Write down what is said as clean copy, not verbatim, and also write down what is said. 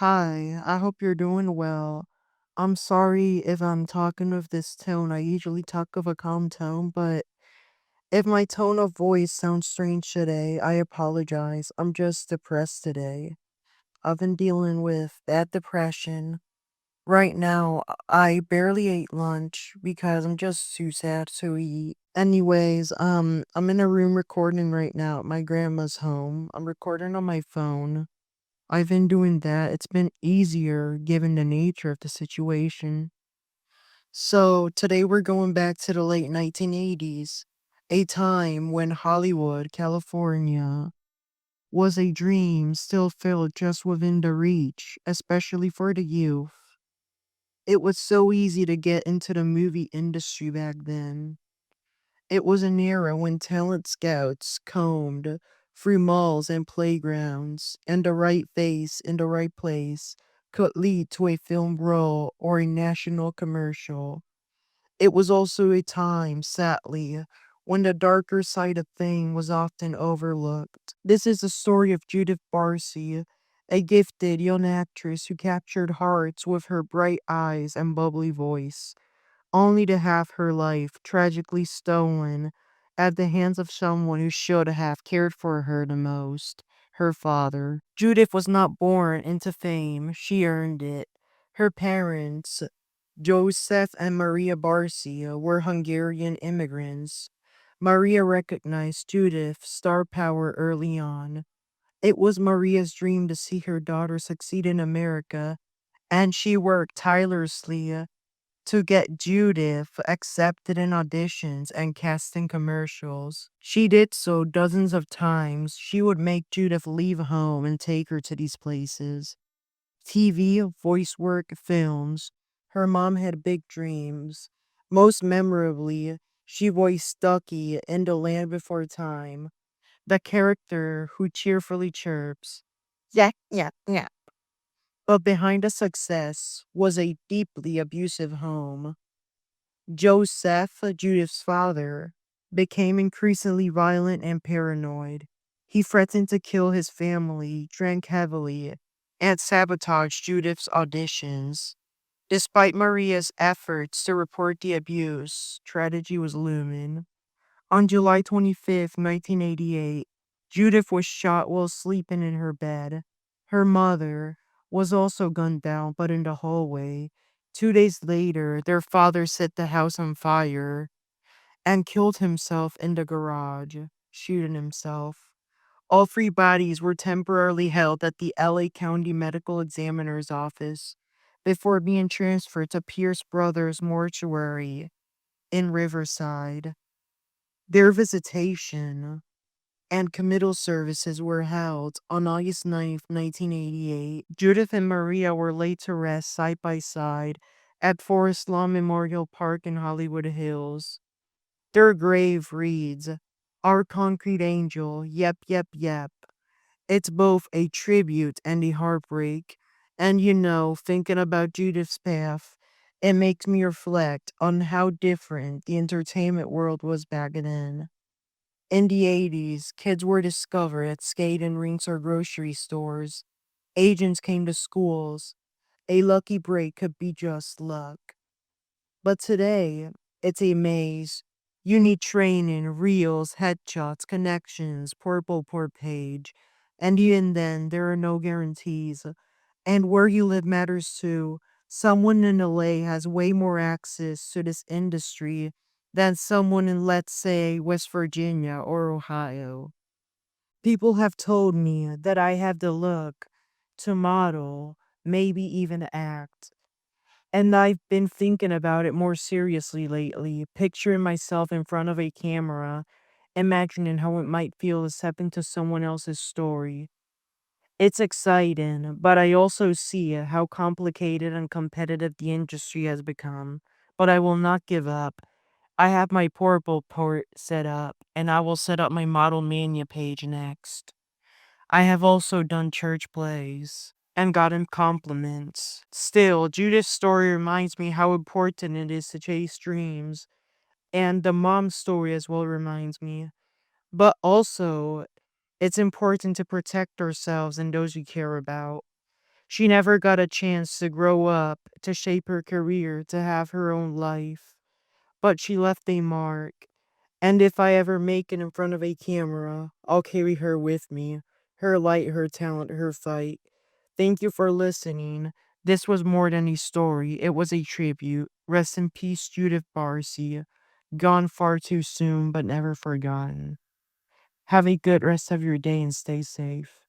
Hi, I hope you're doing well. I'm sorry if I'm talking with this tone. I usually talk of a calm tone, but if my tone of voice sounds strange today, I apologize. I'm just depressed today. I've been dealing with bad depression. Right now, I barely ate lunch because I'm just too sad to eat. Anyways, I'm in a room recording right now at my grandma's home. I'm recording on my phone. I've been doing that. It's been easier given the nature of the situation. So, today we're going back to the late 1980s, a time when Hollywood, California, was a dream still felt just within the reach, especially for the youth. It was so easy to get into the movie industry back then. It was an era when talent scouts combed through malls and playgrounds, and the right face in the right place could lead to a film role or a national commercial. It was also a time, sadly, when the darker side of things was often overlooked. This is the story of Judith Barsi, a gifted young actress who captured hearts with her bright eyes and bubbly voice, only to have her life tragically stolen at the hands of someone who should have cared for her the most, her father. Judith was not born into fame, she earned it. Her parents, József and Maria Barsi, were Hungarian immigrants. Maria recognized Judith's star power early on. It was Maria's dream to see her daughter succeed in America, and she worked tirelessly to get Judith accepted in auditions and casting commercials. She did so dozens of times. She would make Judith leave home and take her to these places. TV, voice work, films. Her mom had big dreams. Most memorably, she voiced Ducky in The Land Before Time, the character who cheerfully chirps, "Yak, yak, yak." But behind the success was a deeply abusive home. Joseph, Judith's father, became increasingly violent and paranoid. He threatened to kill his family, drank heavily, and sabotaged Judith's auditions. Despite Maria's efforts to report the abuse, tragedy was looming. On July 25th, 1988, Judith was shot while sleeping in her bed. Her mother was also gunned down, but in the hallway. 2 days later, their father set the house on fire and killed himself in the garage, shooting himself. All three bodies were temporarily held at the LA County Medical Examiner's office before being transferred to Pierce Brothers Mortuary in Riverside. Their visitation and committal services were held on August 9th, 1988. Judith and Maria were laid to rest side by side at Forest Lawn Memorial Park in Hollywood Hills. Their grave reads, "Our concrete angel, yep, yep, yep." It's both a tribute and a heartbreak. And thinking about Judith's path, it makes me reflect on how different the entertainment world was back then. In the 80s, kids were discovered at skating rinks or grocery stores. Agents came to schools. A lucky break could be just luck. But today, it's a maze. You need training, reels, headshots, connections, purple per page. And even then, there are no guarantees. And where you live matters too. Someone in LA has way more access to this industry than someone in, let's say, West Virginia or Ohio. People have told me that I have the look to model, maybe even act. And I've been thinking about it more seriously lately, picturing myself in front of a camera, imagining how it might feel to step into someone else's story. It's exciting, but I also see how complicated and competitive the industry has become. But I will not give up. I have my portable port set up, and I will set up my Model Mania page next. I have also done church plays and gotten compliments. Still, Judith's story reminds me how important it is to chase dreams, and the mom story as well reminds me. But also, it's important to protect ourselves and those we care about. She never got a chance to grow up, to shape her career, to have her own life. But she left a mark. And if I ever make it in front of a camera, I'll carry her with me. Her light, her talent, her fight. Thank you for listening. This was more than a story, it was a tribute. Rest in peace, Judith Barsi. Gone far too soon, but never forgotten. Have a good rest of your day and stay safe.